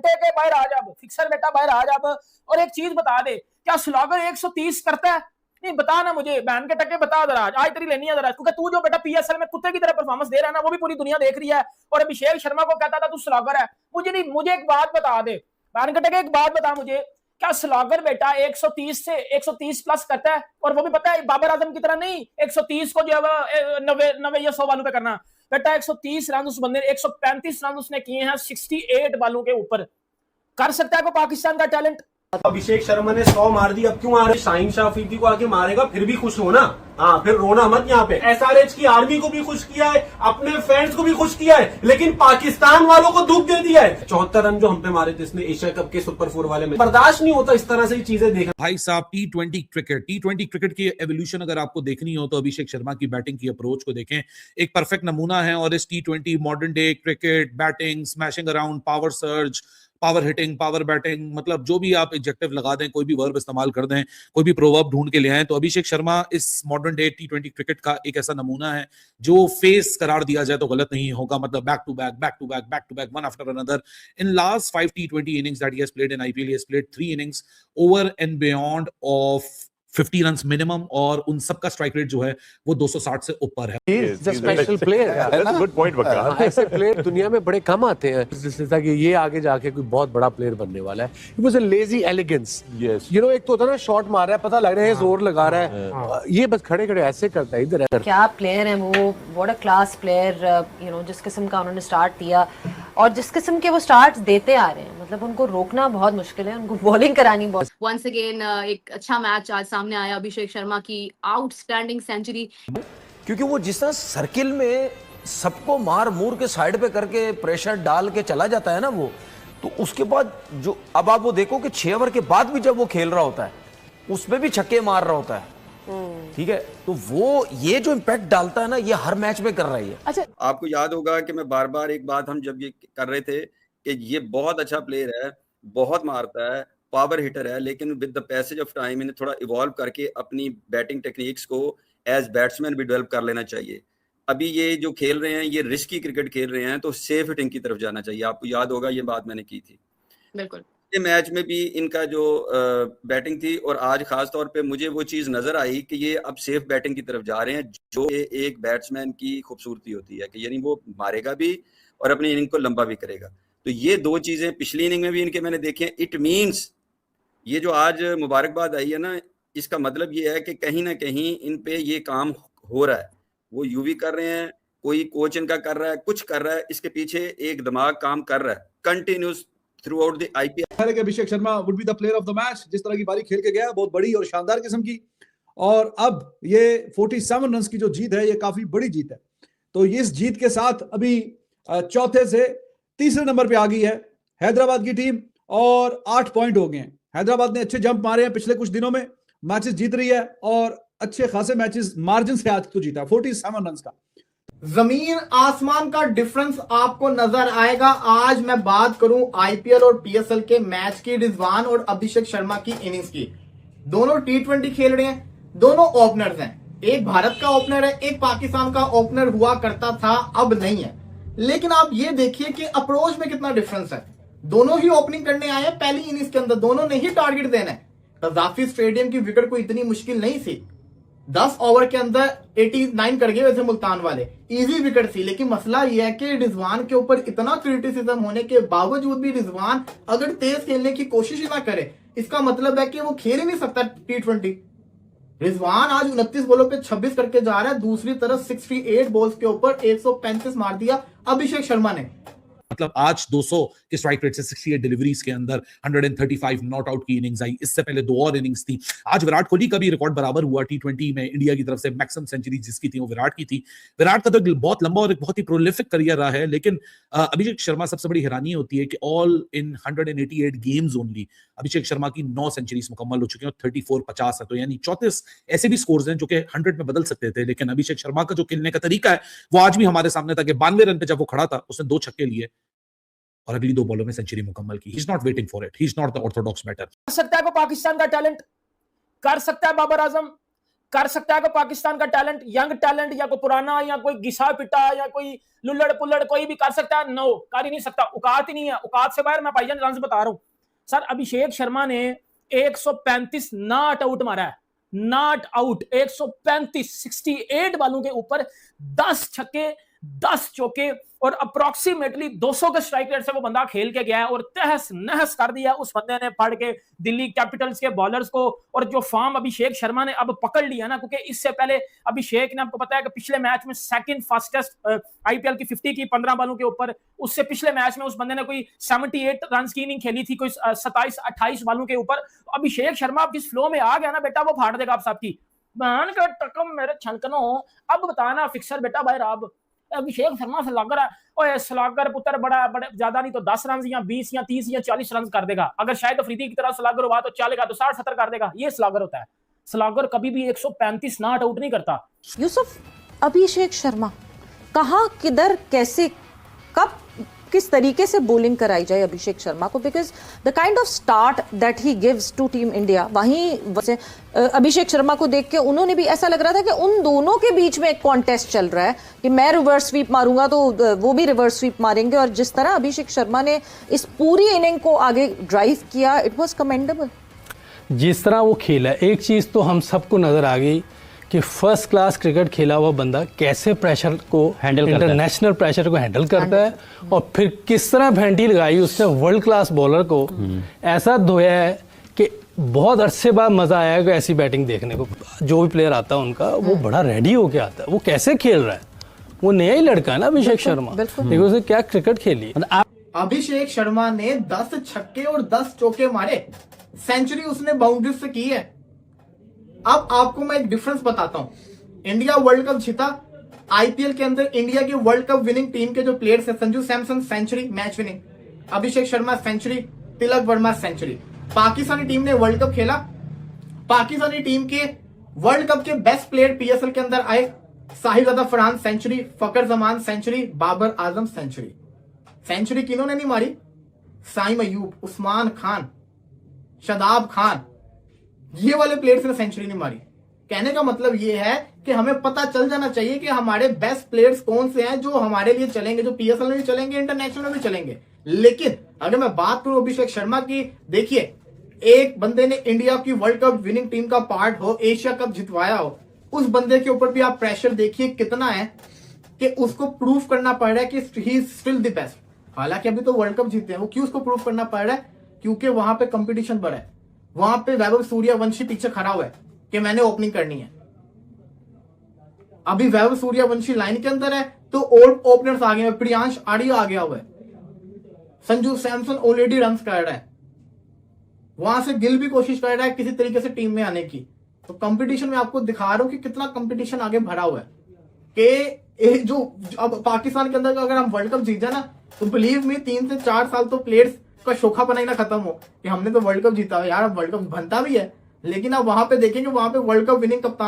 दे के बाहर आ जा, फिक्सर बेटा बाहर आ जा। और एक चीज बता दे, क्या स्लॉगर 130 करता है? नहीं बता ना मुझे, बहन के टक्के बता जरा, आज तेरी लेनी है जरा, क्योंकि तू जो बेटा पीएसएल में कुत्ते की तरह परफॉर्मेंस दे रहा है ना, वो भी पूरी दुनिया देख रही है। और अभिषेक शर्मा को कहता था तू स्लॉगर है। मुझे नहीं, मुझे एक बात बता दे बहन के टक्के, एक बात बता मुझे, क्या स्लॉगर बेटा 130 से 130 प्लस करता है? और वो भी पता है बाबर आजम की तरह नहीं 130 को जो है 90 या 100 बालों पे करना बेटा। 130 रन उस बंदे ने, 135 रन उसने किए हैं 68 बालों के ऊपर। कर सकता है को पाकिस्तान का टैलेंट? अभिषेक शर्मा ने 100 मार दी, अब क्यों आ रहे? शाहीन शाह अफरीदी को आके मारेगा फिर भी खुश होना, हाँ फिर रोना मत। यहाँ पे एसआरएच की आर्मी को भी खुश किया है, अपने फैंस को भी खुश किया है, लेकिन पाकिस्तान वालों को दुख दे दिया है। 74 रन जो हम पे मारे थे इसने एशिया कप के सुपर 4 वाले में, बर्दाश्त नहीं होता इस तरह से चीजें देखना। भाई साहब टी20 क्रिकेट की एवोल्यूशन अगर आपको देखनी हो तो अभिषेक शर्मा की बैटिंग की अप्रोच को देखें, एक परफेक्ट नमूना है। और इस टी20 modern day cricket, batting, smashing around, power surge, power hitting, power batting, मतलब जो भी आप एडजेक्टिव लगा दें, कोई भी वर्ब इस्तेमाल कर दें, कोई भी प्रोवर्ब ढूंढ के ले आए, तो अभिषेक शर्मा इस मॉडर्न डे टी20 क्रिकेट का एक ऐसा नमूना है जो फेस करार दिया जाए तो गलत नहीं होगा। मतलब back to back one after another in last 5 टी20 innings that he has played in IPL, he has played 3 innings over and beyond of 50 run minimum, और उन सबका स्ट्राइक रेट जो है वो 260 से ऊपर है। स्पेशल प्लेयर है ना, गुड पॉइंट बका। ऐसे प्लेयर दुनिया में बड़े कम आते हैं जिससे कि ये आगे जाके कोई बहुत बड़ा प्लेयर बनने वाला है। It was a lazy elegance, you know, एक तो होता है ना शॉट मार रहा है, पता लग रहा है जोर लगा रहा है, ये बस खड़े खड़े ऐसे करता है इधर। क्या प्लेयर है वो, what a class player, you know, जिस किस्म का उन्होंने स्टार्ट दिया और जिस किस्म के वो स्टार्ट्स देते आ रहे हैं, मतलब उनको रोकना बहुत मुश्किल है, उनको बॉलिंग करानी बहुत। वंस अगेन एक अच्छा मैच आज सामने आया, अभिषेक शर्मा की आउटस्टैंडिंग सेंचुरी, क्योंकि वो जिस तरह सर्किल में सबको मार मूर के साइड पे करके प्रेशर डाल के चला जाता है ना वो, तो उसके बाद जो अब आप वो देखो कि 6 ओवर के बाद भी जब वो खेल रहा होता है उसमें भी छक्के मार रहा होता है, ठीक है, तो वो ये जो इम्पैक्ट डालता है ना ये हर मैच में कर रही है। अच्छा, आपको याद होगा कि मैं बार बार एक बात हम जब ये कर रहे थे कि ये बहुत अच्छा प्लेयर है, बहुत मारता है, पावर हिटर है, लेकिन with the passage of time इन्हें थोड़ा इवॉल्व करके अपनी बैटिंग टेक्निक्स को एज बैट्समैन भी डेवलप कर लेना चाहिए। अभी ये जो खेल रहे हैं ये रिस्की क्रिकेट खेल रहे हैं, तो सेफ हिटिंग की तरफ जाना चाहिए। आपको याद होगा ये बात मैंने की थी। बिल्कुल ये मैच में भी इनका जो बैटिंग थी, और आज खास तौर पे मुझे वो चीज़ नजर आई कि ये अब सेफ बैटिंग की तरफ जा रहे हैं, जो एक बैट्समैन की खूबसूरती होती है कि यानी वो मारेगा भी और अपनी इनिंग को लंबा भी करेगा। तो ये दो चीज़ें पिछली इनिंग में भी इनके मैंने देखे। इट मीन्स ये जो आज मुबारकबाद आई है ना, इसका मतलब ये है कि कहीं ना कहीं इन पे ये काम हो रहा है, वो यूवी कर रहे हैं, कोई कोच इनका कर रहा है, कुछ कर रहा है, इसके पीछे एक दिमाग काम कर रहा है continuous through out the IPL. Abhishek Sharma would be the player of the match. जिस तरह की बारी खेल के गया, बहुत बड़ी और शानदार किस्म की, और अब ये 47 रन की जो जीत है ये काफी बड़ी जीत है। तो इस जीत के साथ अभी चौथे से तीसरे नंबर पे आ गई है हैदराबाद की टीम, और 8 पॉइंट हो गए हैं। हैदराबाद ने अच्छे जंप मारे हैं पिछले कुछ दिनों में, मैचेस जीत रही है, और अच्छे खासे मैचेस मार्जिन से आज तो जीता 47 रन का। जमीन आसमान का डिफरेंस आपको नजर आएगा। आज मैं बात करूं आईपीएल और पीएसएल के मैच की, रिजवान और अभिषेक शर्मा की इनिंग्स की। दोनों टी20 खेल रहे हैं, दोनों ओपनर्स हैं। एक भारत का ओपनर है, एक पाकिस्तान का ओपनर हुआ करता था, अब नहीं है। लेकिन आप ये देखिए कि अप्रोच में कितना डिफरेंस है। दोनों ही ओपनिंग करने आए हैं पहली इनिंग्स के अंदर, दोनों ने ही टारगेट देना है। कजाफी स्टेडियम की विकेट कोई इतनी मुश्किल नहीं थी, 10 ओवर के अंदर 89 कर गए वैसे मुल्तान वाले, इजी विकेट थी। लेकिन मसला यह है कि रिजवान के ऊपर इतना क्रिटिसिज्म होने के बावजूद भी रिजवान अगर तेज खेलने की कोशिश ही ना करे, इसका मतलब है कि वो खेल ही नहीं सकता टी20। रिजवान आज 29 बॉलों पे 26 करके जा रहा है। दूसरी तरफ 68 बॉल्स के ऊपर 135 मार दिया अभिषेक शर्मा ने। मतलब आज 200 के स्ट्राइक रेट से 68 डिलीवरीज के अंदर 135 नॉट आउट की इनिंग्स आई। इससे पहले 2 और इनिंग्स थी। आज विराट कोहली का भी रिकॉर्ड बराबर हुआ टी20 में, इंडिया की तरफ से मैक्सिमम सेंचुरी जिसकी थी वो विराट की थी। विराट का तो बहुत लंबा और एक बहुत ही प्रोलिफिक करियर रहा है, लेकिन अभिषेक शर्मा सबसे बड़ी हैरानी होती है कि all in 188 games only Abhishek Sharma की 9 सेंचुरीज मुकम्मल हो चुकी हैं, 34-50 है, तो यानी 34 ऐसे भी स्कोर्स हैं जो कि 100 में बदल सकते थे। लेकिन अभिषेक शर्मा का जो खेलने का तरीका है वो आज भी हमारे सामने था कि 92 रन पे जब वो खड़ा था उसने 2 छक्के लिए और अगली 2 बॉलों में सेंचुरी मुकम्मल की। He is not waiting for it, he is not the orthodox batter. कर सकता है को पाकिस्तान का टैलेंट? कर सकता है बाबर आजम? कर सकता है कि पाकिस्तान का टैलेंट, यंग टैलेंट, या कोई पुराना, या कोई घिसा पिटा, या कोई लुल्लड़ पुल्लड़, कोई भी कर सकता है? नो, कर ही नहीं सकता। औकात ही नहीं है, औकात से बाहर। मैं भाईजान रन बता रहा हूं सर, अभिषेक शर्मा ने 135 नॉट आउट मारा है, नॉट आउट 135, 68 बालों के ऊपर 10 छक्के, 10 चौके, और अप्रोक्सीमेटली 200 के स्ट्राइक रेट से वो बंदा खेल के गया है, और तहस नहस कर दिया उस बंदे ने पढ़ के दिल्ली कैपिटल्स के बॉलर्स को। और जो फॉर्म अभिषेक शर्मा ने अब पकड़ लिया ना, क्योंकि इससे पहले अभिषेक ने, आपको पता है कि पिछले मैच में सेकंड फास्टेस्ट आईपीएल की 50 की 15 बालों के ऊपर, उससे पिछले मैच में उस बंदे ने कोई 78 रन की इनिंग खेली थी, कोई 27-28 बालों के ऊपर। अभिषेक शर्मा अब जिस फ्लो में आ गया ना बेटा, वो फाड़ देगा आप सबकी। मान का टकम मेरे छनकनो। अब बताना फिक्सर बेटा भाई राब, अभिषेक शर्मा स्लॉगर है, ओए स्लॉगर पुत्र बड़ा ज्यादा नहीं तो 10 रन या 20 या 30 या 40 रन कर देगा। अगर शायद अफरीदी की तरह स्लॉगर हुआ तो चलेगा, तो 60-70 कर देगा। ये स्लॉगर होता है। स्लॉगर कभी भी 135 नॉट आउट नहीं करता। यूसुफ, अभिषेक शर्मा कहाँ, किधर, कैसे, कब, किस तरीके से बॉलिंग कराई जाए अभिषेक शर्मा को? Because the kind of start that he gives to team India, वहीं वैसे अभिषेक शर्मा को देख के उन्होंने भी ऐसा लग रहा था कि उन दोनों के बीच में एक कॉन्टेस्ट चल रहा है कि मैं रिवर्स स्वीप मारूंगा तो वो भी रिवर्स स्वीप मारेंगे। और जिस तरह अभिषेक शर्मा ने इस पूरी इनिंग को आगे ड्राइव किया, इट वॉज कमेंडेबल। जिस तरह वो खेला, एक चीज़ तो हम सबको नज़र आ गई कि फर्स्ट क्लास क्रिकेट खेला हुआ बंदा कैसे प्रेशर को हैंडल, इंटरनेशनल प्रेशर को हैंडल करता है, और फिर किस तरह भेंटी लगाई उसने वर्ल्ड क्लास बॉलर को, ऐसा धोया है कि बहुत अरसे बाद मज़ा आया कि ऐसी बैटिंग देखने को। जो भी प्लेयर आता है उनका, वो बड़ा रेडी होके आता है। वो कैसे खेल रहा है, वो नया ही लड़का है ना अभिषेक शर्मा, देखो उसने क्या क्रिकेट खेली। अभिषेक शर्मा ने 10 छक्के और 10 चौके मारे, सेंचुरी उसने बाउंड्री से की है। अब आपको मैं एक डिफरेंस बताता हूं। इंडिया वर्ल्ड कप जीता, आईपीएल के अंदर इंडिया की वर्ल्ड कप विनिंग टीम के जो प्लेयर्स है, Sanju Samson century match winning, Abhishek Sharma century, Tilak Varma century. Pakistani team ने वर्ल्ड कप खेला, पाकिस्तानी टीम के वर्ल्ड कप के बेस्ट प्लेयर पीएसएल के अंदर आए, Sahibzada Farhan century, Fakhar Zaman century, Babar Azam century. Century किन्होंने नहीं मारी? साइम अयूब, उस्मान खान, शादाब खान, ये वाले प्लेयर्स ने सेंचुरी नहीं मारी। कहने का मतलब ये है कि हमें पता चल जाना चाहिए कि हमारे बेस्ट प्लेयर्स कौन से हैं जो हमारे लिए चलेंगे, जो पीएसएल में भी चलेंगे, इंटरनेशनल में भी चलेंगे। लेकिन अगर मैं बात करूं अभिषेक शर्मा की, देखिए एक बंदे ने इंडिया की वर्ल्ड कप विनिंग टीम का पार्ट हो, एशिया कप जितवाया हो, उस बंदे के ऊपर भी आप प्रेशर देखिए कितना है कि उसको प्रूव करना पड़ रहा है कि he is still the best. हालांकि अभी तो वर्ल्ड कप जीते हैं, वो क्यों उसको प्रूव करना पड़ रहा है? क्योंकि वहां पे कंपटीशन बढ़ा है, वहां पे वैभव सूर्यवंशी पीछे खड़ा हुआ है कि मैंने ओपनिंग करनी है। अभी वैभव सूर्यवंशी लाइन के अंदर है तो ओल्ड ओपनर्स आ गए हैं, प्रियांश आर्या आ गया हुआ है, संजू सैमसन ऑलरेडी रन कर रहा है, वहां से गिल भी कोशिश कर रहा है किसी तरीके से टीम में आने की। तो कंपटीशन में आपको दिखा रहा हूं कि कितना कंपटीशन आगे बढ़ा हुआ है कि जो अब पाकिस्तान के अंदर अगर हम वर्ल्ड कप जीत जाए ना, तो बिलीव मी 3 से 4 साल तो प्लेयर्स का शोखापना ही ना खत्म हो कि हमने तो वर्ल्ड कप जीता है। यार अब वर्ल्ड कप बनता भी है, लेकिन आप वहां पे देखेंगे, वहां पे वर्ल्ड कप विनिंग कप्तान